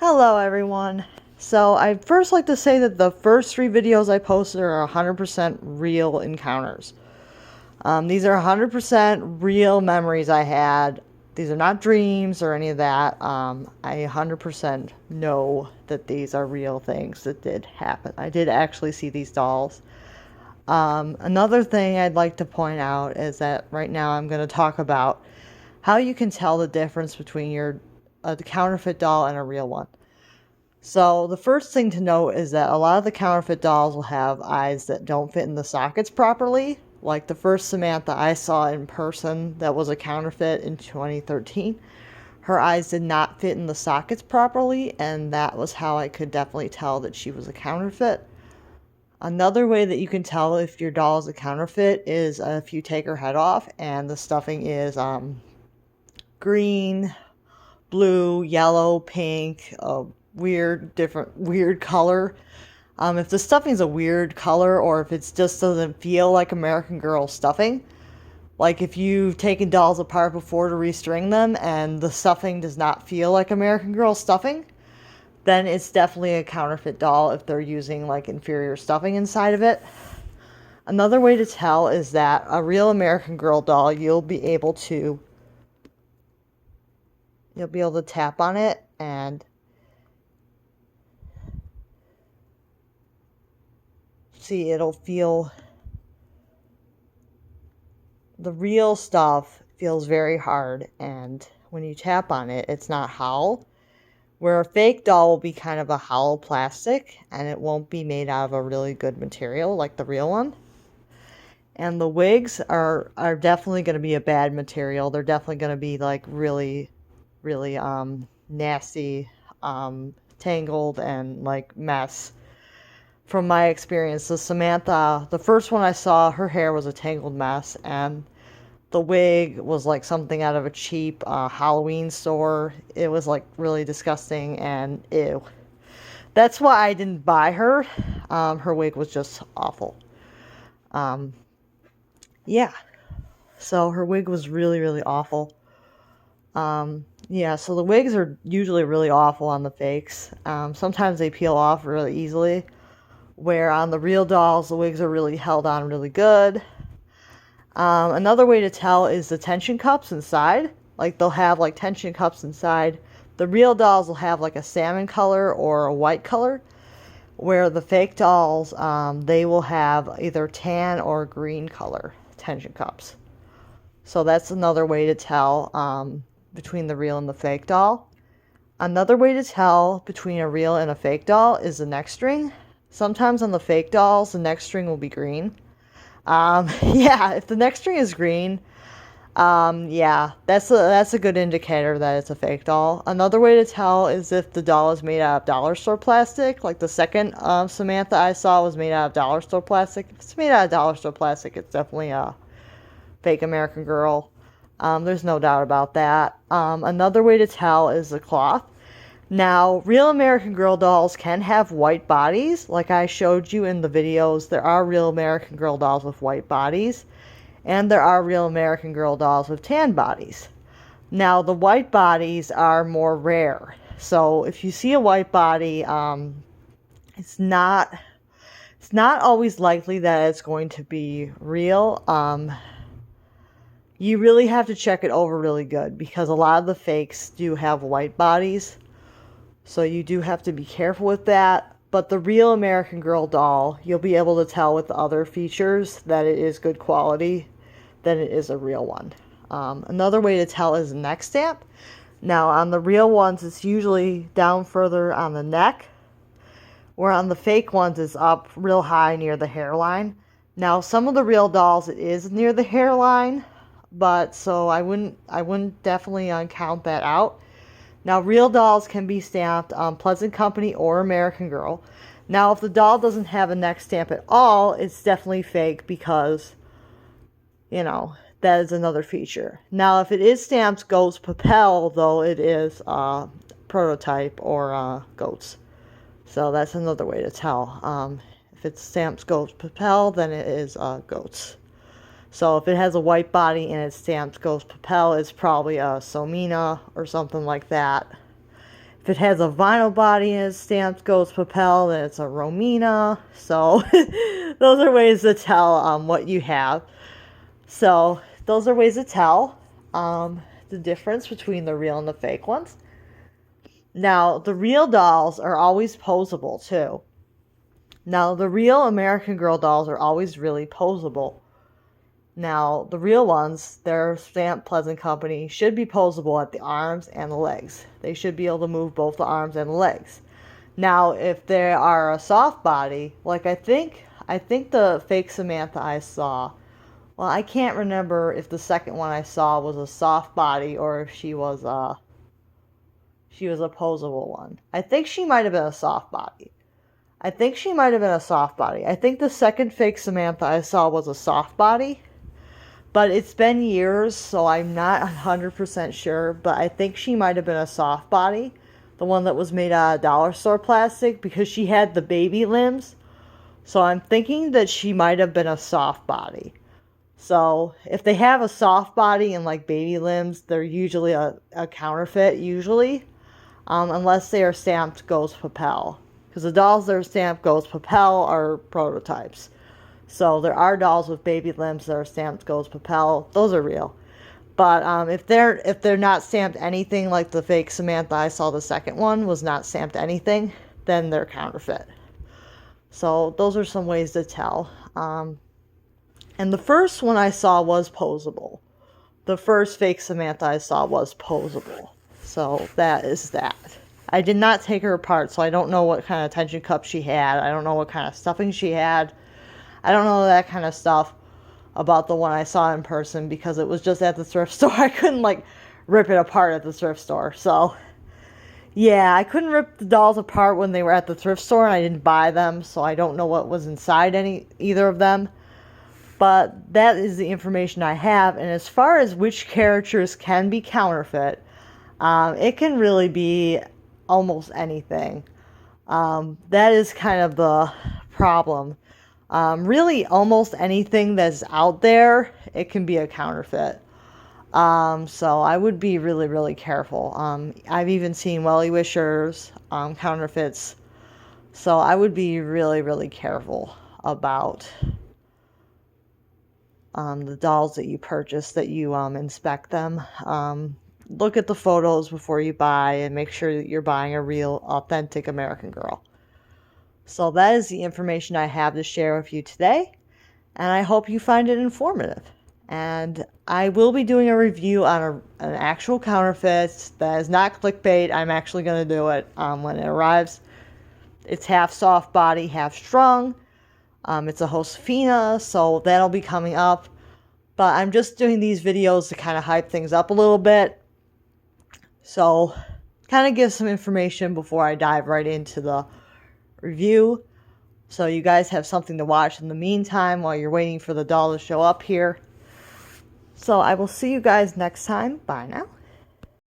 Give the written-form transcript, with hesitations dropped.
Hello everyone. So I'd first like to say that the first 3 videos I posted are 100% real encounters. These are 100% real memories I had. These are not dreams or any of that. I 100% know that these are real things that did happen. I did actually see these dolls. Another thing I'd like to point out is that right now I'm going to talk about how you can tell the difference between a counterfeit doll and a real one. So the first thing to note is that a lot of the counterfeit dolls will have eyes that don't fit in the sockets properly. Like the first Samantha I saw in person that was a counterfeit in 2013. Her eyes did not fit in the sockets properly, and that was how I could definitely tell that she was a counterfeit. Another way that you can tell if your doll is a counterfeit is if you take her head off and the stuffing is green, blue, yellow, pink, weird color. If the stuffing's a weird color, or if it just doesn't feel like American Girl stuffing, like if you've taken dolls apart before to restring them and the stuffing does not feel like American Girl stuffing, then it's definitely a counterfeit doll if they're using like inferior stuffing inside of it. Another way to tell is that a real American Girl doll, you'll be able to tap on it and see, it'll feel, the real stuff feels very hard, and when you tap on it, it's not hollow. Where a fake doll will be kind of a hollow plastic, and it won't be made out of a really good material like the real one. And the wigs are definitely going to be a bad material. They're definitely going to be like really nasty, tangled, and like mess. From my experience, the Samantha, the first one I saw, her hair was a tangled mess, and the wig was like something out of a cheap Halloween store. It was like really disgusting, and ew. That's why I didn't buy her. Her wig was just awful. Yeah. So her wig was really awful. Yeah, so the wigs are usually really awful on the fakes. Sometimes they peel off really easily, where on the real dolls, the wigs are really held on really good. Another way to tell is the tension cups inside. Like they'll have like tension cups inside. The real dolls will have like a salmon color or a white color, where the fake dolls, they will have either tan or green color tension cups. So that's another way to tell between the real and the fake doll. Another way to tell between a real and a fake doll is the neck string. Sometimes on the fake dolls, the neck string will be green. Yeah, if the neck string is green, yeah, that's a good indicator that it's a fake doll. Another way to tell is if the doll is made out of dollar store plastic. Like the second Samantha I saw was made out of dollar store plastic. If it's made out of dollar store plastic, it's definitely a fake American Girl. There's no doubt about that. Another way to tell is the cloth. Now, real American Girl dolls can have white bodies. Like I showed you in the videos, there are real American Girl dolls with white bodies. And there are real American Girl dolls with tan bodies. Now, the white bodies are more rare. So, if you see a white body, it's not always likely that it's going to be real. You really have to check it over really good, because a lot of the fakes do have white bodies. So you do have to be careful with that. But the real American Girl doll, you'll be able to tell with the other features that it is good quality than it is a real one. Another way to tell is a neck stamp. Now on the real ones, it's usually down further on the neck, where on the fake ones it's up real high near the hairline. Now some of the real dolls, it is near the hairline, but so I wouldn't definitely count that out. Now, real dolls can be stamped on Pleasant Company or American Girl. Now, if the doll doesn't have a neck stamp at all, it's definitely fake, because, that is another feature. Now, if it is stamped Goat's Papel, though, it is prototype or Goat's. So that's another way to tell. If it's stamped Goat's Papel, then it is Goat's. So if it has a white body and it's stamped Goat's Papel, it's probably a Somina or something like that. If it has a vinyl body and it's stamped Ghost Papel, then it's a Romina. So those are ways to tell what you have. So those are ways to tell the difference between the real and the fake ones. Now, the real dolls are always posable too. Now, the real American Girl dolls are always really posable. Now, the real ones, they're stamped Pleasant Company, should be posable at the arms and the legs. They should be able to move both the arms and the legs. Now, if they are a soft body, like I think the fake Samantha I saw, well, I can't remember if the second one I saw was a soft body or if she was a posable one. I think she might have been a soft body. I think the second fake Samantha I saw was a soft body. But it's been years, so I'm not 100% sure. But I think she might have been a soft body. The one that was made out of dollar store plastic. Because she had the baby limbs. So I'm thinking that she might have been a soft body. So if they have a soft body and like baby limbs, they're usually a counterfeit, usually. Unless they are stamped Ghost Papel. Because the dolls that are stamped Ghost Papel are prototypes. So there are dolls with baby limbs that are stamped Ghost Papel. Those are real. But if they're not stamped anything, like the fake Samantha I saw, the second one was not stamped anything, then they're counterfeit. So those are some ways to tell. And the first one I saw was posable. The first fake Samantha I saw was posable. So that is that. I did not take her apart, so I don't know what kind of tension cup she had. I don't know what kind of stuffing she had. I don't know that kind of stuff about the one I saw in person because it was just at the thrift store. I couldn't like rip it apart at the thrift store. So yeah, I couldn't rip the dolls apart when they were at the thrift store and I didn't buy them. So I don't know what was inside either of them. But that is the information I have. And as far as which characters can be counterfeit, it can really be almost anything. That is kind of the problem. Really, almost anything that's out there, it can be a counterfeit. So I would be really, really careful. I've even seen Welly Wishers, counterfeits. So I would be really, really careful about the dolls that you purchase, that you inspect them. Look at the photos before you buy and make sure that you're buying a real, authentic American Girl. So that is the information I have to share with you today, and I hope you find it informative. And I will be doing a review on an actual counterfeit that is not clickbait. I'm actually going to do it when it arrives. It's half soft body, half strung. It's a Josefina, so that'll be coming up. But I'm just doing these videos to kind of hype things up a little bit. So kind of give some information before I dive right into the review, so you guys have something to watch in the meantime while you're waiting for the doll to show up here. So I will see you guys next time. Bye now.